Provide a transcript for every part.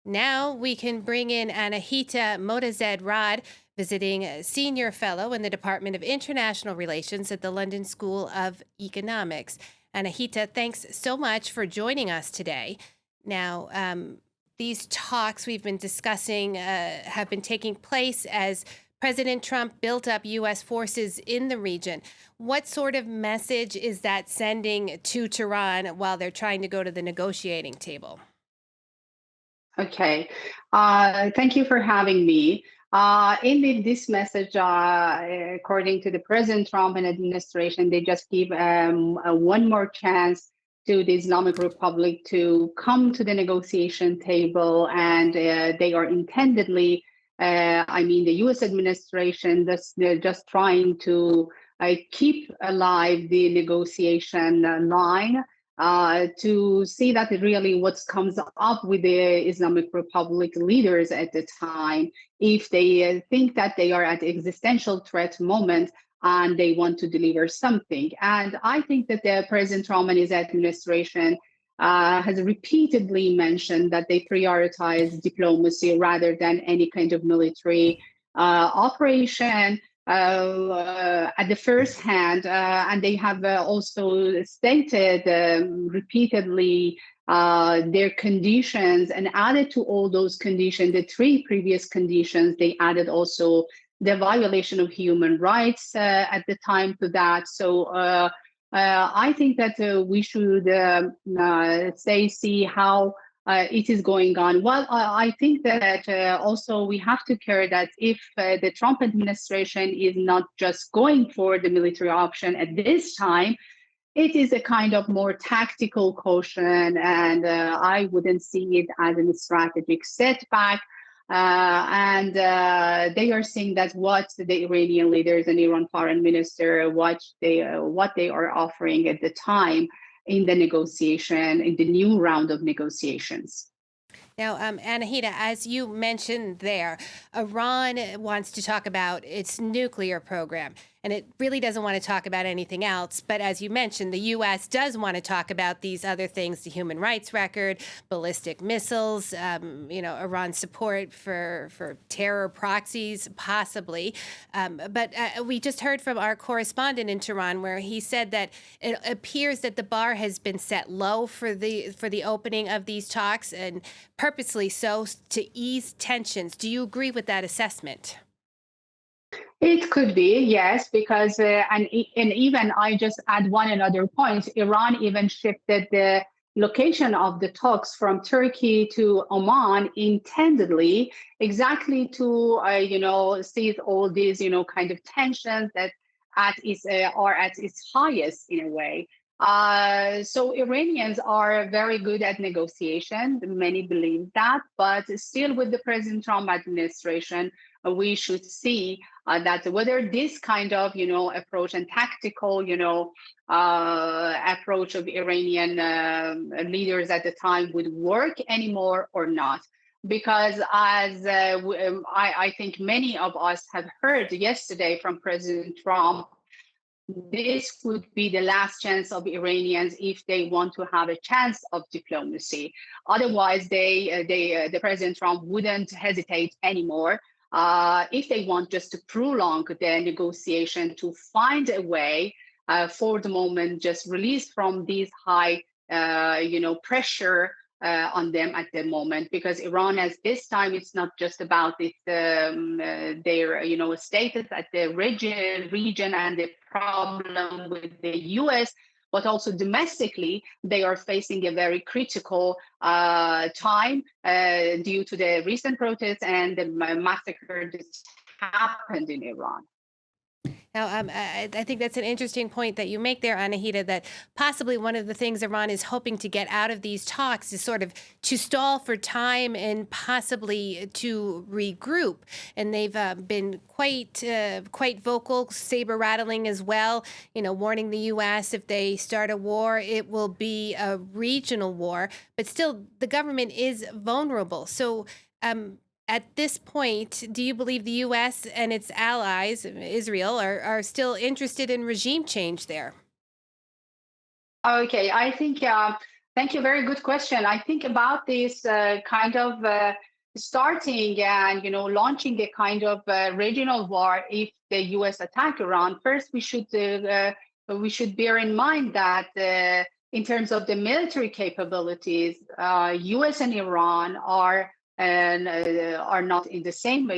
Now we can bring in Anahita Motazed-Rad, visiting a senior fellow in the Department of International Relations at the London School of Economics. Anahita, thanks so much for joining us today. Now, these talks we've been discussing have been taking place as President Trump built up U.S. forces in the region. What sort of message is that sending to Tehran while they're trying to go to the negotiating table? Okay. Thank you for having me. Indeed, this message, according to the President Trump and administration, they just give one more chance to the Islamic Republic to come to the negotiation table, and they are intendedly, the U.S. administration, they're just trying to keep alive the negotiation line to see that really what comes up with the Islamic Republic leaders at the time, if they think that they are at existential threat moment and they want to deliver something. And I think that the President Trump and his administration has repeatedly mentioned that they prioritize diplomacy rather than any kind of military operation at the first hand, and they have also stated repeatedly their conditions, and added to all those conditions, the three previous conditions, they added also the violation of human rights at the time to that. So I think that we should see how it is going on. Well, I think that also we have to care that if the Trump administration is not just going for the military option at this time, it is a kind of more tactical caution, and I wouldn't see it as a strategic setback. And they are saying that what the Iranian leaders and Iran foreign minister, what they are offering at the time in the negotiation, in the new round of negotiations. Now, Anahita, as you mentioned there, Iran wants to talk about its nuclear program, and it really doesn't want to talk about anything else. But as you mentioned, the U.S. does want to talk about these other things: the human rights record, ballistic missiles, Iran's support for terror proxies, possibly. But we just heard from our correspondent in Tehran, where he said that it appears that the bar has been set low for the opening of these talks, and purposely so, to ease tensions. Do you agree with that assessment? It could be, yes, because and even I just add one another point. Iran even shifted the location of the talks from Turkey to Oman intendedly, exactly to seize all these kind of tensions that are at its highest in a way. So Iranians are very good at negotiation. Many believe that, but still, with the President Trump administration, we should see that whether this kind of approach and tactical approach of Iranian leaders at the time would work anymore or not. Because as I think many of us have heard yesterday from President Trump, this would be the last chance of Iranians if they want to have a chance of diplomacy. Otherwise, the President Trump wouldn't hesitate anymore if they want just to prolong the negotiation to find a way for the moment, just release from these high, pressure on them at the moment, because Iran, as this time, it's not just about their status at the region and the problem with the U.S., but also domestically, they are facing a very critical time due to the recent protests and the massacre that happened in Iran. Now, I think that's an interesting point that you make there, Anahita, that possibly one of the things Iran is hoping to get out of these talks is sort of to stall for time and possibly to regroup. And they've been quite vocal, saber rattling as well, warning the U.S. if they start a war, it will be a regional war. But still, the government is vulnerable. So, at this point, do you believe the U.S. and its allies, Israel, are still interested in regime change there? Okay, I think Thank you. Very good question. I think about this kind of starting and launching a kind of regional war if the U.S. attack Iran. First, we should bear in mind that in terms of the military capabilities, U.S. and Iran are not in the same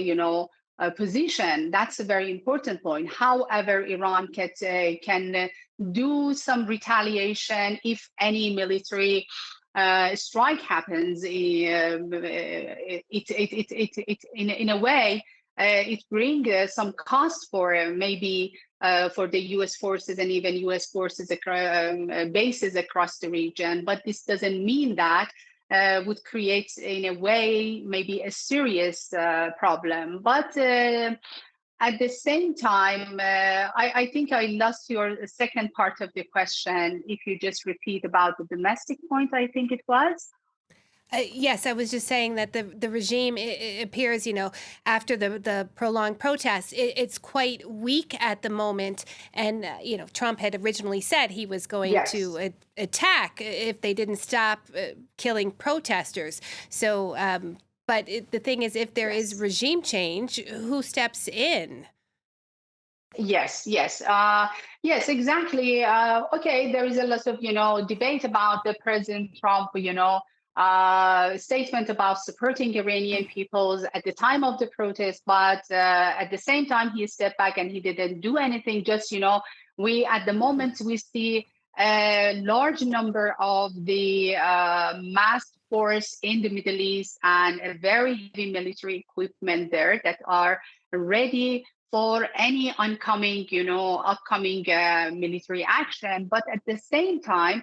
position. That's a very important point. However, Iran can do some retaliation if any military strike happens. In a way, it brings some cost for maybe for the U.S. forces and even U.S. forces bases across the region. But this doesn't mean that would create, in a way, maybe a serious problem. But at the same time, I think I lost your second part of the question. If you just repeat about the domestic point, I think it was. Yes, I was just saying that the regime it appears, after the prolonged protests, it's quite weak at the moment. And, Trump had originally said he was going to attack if they didn't stop killing protesters. So, but the thing is, if there is regime change, who steps in? Yes, exactly. Okay, there is a lot of, debate about the President Trump, statement about supporting Iranian peoples at the time of the protest, but at the same time, he stepped back and he didn't do anything. Just, at the moment, we see a large number of the massed force in the Middle East and a very heavy military equipment there that are ready for any upcoming military action. But at the same time,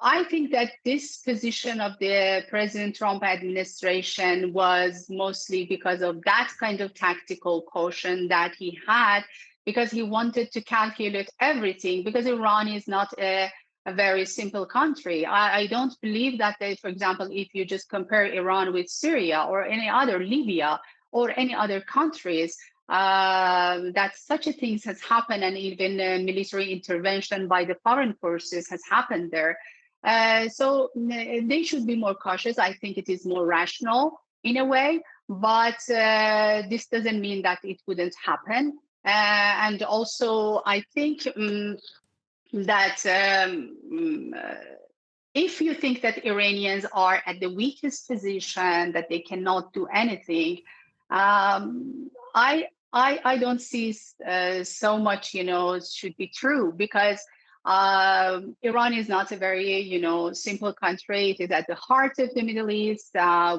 I think that this position of the President Trump administration was mostly because of that kind of tactical caution that he had, because he wanted to calculate everything, because Iran is not a very simple country. I don't believe that for example, if you just compare Iran with Syria or any other, Libya, or any other countries, that such a thing has happened, and even military intervention by the foreign forces has happened there. So they should be more cautious. I think it is more rational in a way, but this doesn't mean that it wouldn't happen. And also, I think that if you think that Iranians are at the weakest position, that they cannot do anything, I don't see so much, should be true, because Iran is not a very, simple country. It is at the heart of the Middle East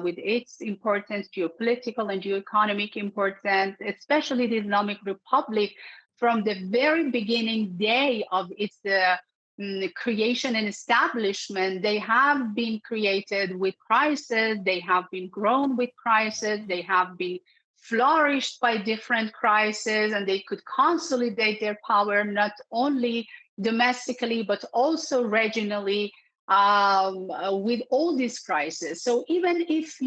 with its important geopolitical and geoeconomic importance, especially the Islamic Republic. From the very beginning day of its creation and establishment, they have been created with crises, they have been grown with crises, they have been flourished by different crises, and they could consolidate their power not only domestically but also regionally with all these crises. So even if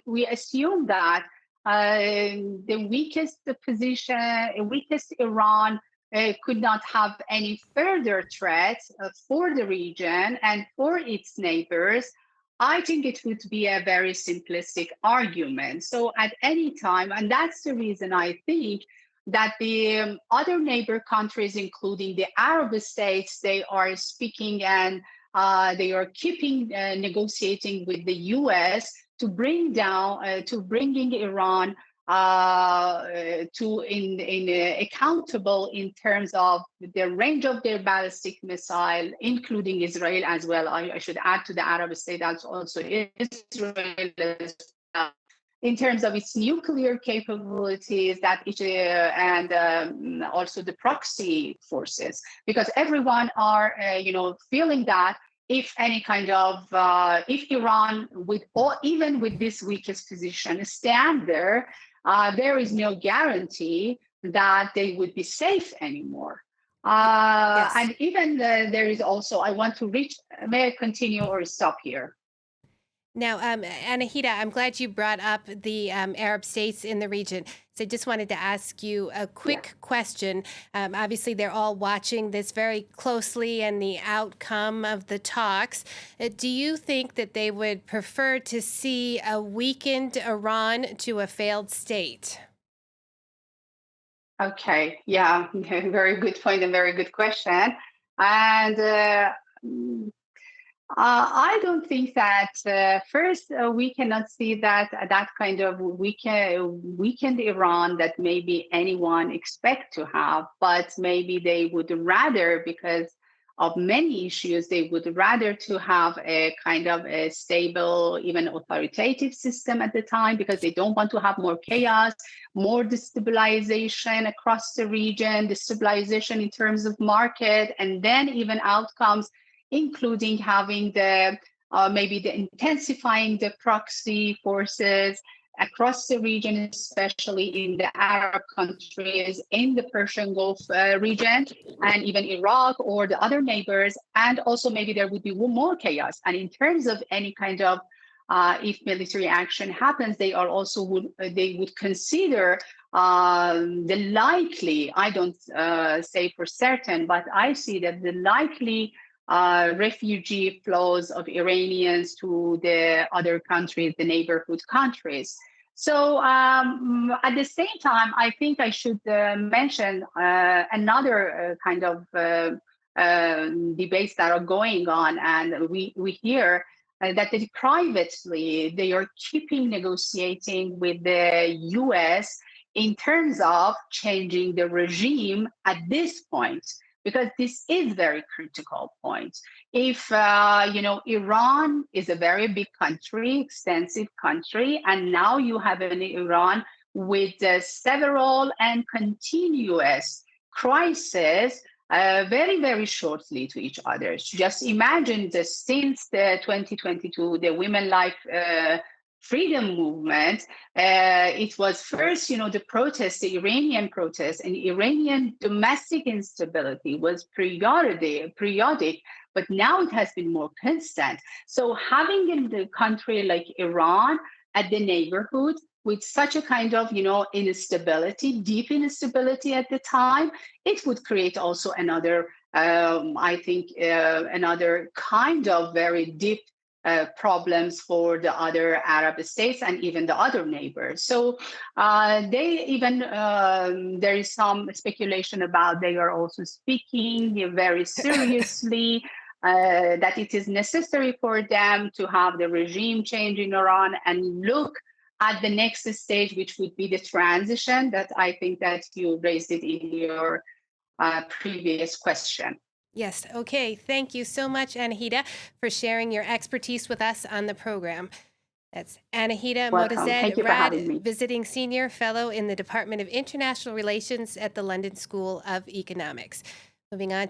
we assume that the weakest Iran could not have any further threats for the region and for its neighbors, I think it would be a very simplistic argument. So at any time, and that's the reason I think that the other neighbor countries, including the Arab states, they are speaking and they are keeping negotiating with the U.S. to bringing Iran accountable in terms of the range of their ballistic missile, including Israel as well. I should add to the Arab state that's also Israel as well, in terms of its nuclear capabilities, and also the proxy forces, because everyone are feeling that if any kind of if Iran even with this weakest position stand there, there is no guarantee that they would be safe anymore. Yes. And even there is also, I want to reach, may I continue or stop here? Now, Anahita, I'm glad you brought up the Arab states in the region. So I just wanted to ask you a Yeah. quick question. Obviously, they're all watching this very closely and the outcome of the talks. Do you think that they would prefer to see a weakened Iran to a failed state? Okay. Yeah. Very good point and very good question. And mm, I don't think that first we cannot see that kind of weakened Iran that maybe anyone expect to have, but maybe they would rather, because of many issues, they would rather to have a kind of a stable, even authoritative system at the time, because they don't want to have more chaos, more destabilization across the region, destabilization in terms of market, and then even outcomes including having the maybe the intensifying the proxy forces across the region, especially in the Arab countries, in the Persian Gulf region, and even Iraq or the other neighbors. And also maybe there would be more chaos. And in terms of any kind of if military action happens, they would consider the likely. I don't say for certain, but I see that the likely refugee flows of Iranians to the other countries, the neighborhood countries. So at the same time, I think I should mention another kind of debates that are going on, and we hear that privately they are keeping negotiating with the U.S. in terms of changing the regime at this point, because this is very critical point. If Iran is a very big country, extensive country, and now you have an Iran with several and continuous crises very, very shortly to each other. So just imagine that since the 2022, the Women Life Freedom Movement, it was first, the protest, the Iranian protest, and Iranian domestic instability was periodic, but now it has been more constant. So having in the country like Iran at the neighborhood with such a kind of, instability, deep instability at the time, it would create also another, I think, another kind of very deep problems for the other Arab states and even the other neighbors. So they even, there is some speculation about they are also speaking very seriously that it is necessary for them to have the regime change in Iran and look at the next stage, which would be the transition that I think that you raised it in your previous question. Yes. Okay. Thank you so much, Anahita, for sharing your expertise with us on the program. That's Anahita Welcome. Thank you for having Motazed-Rad, me. visiting senior fellow in the Department of International Relations at the London School of Economics. Moving on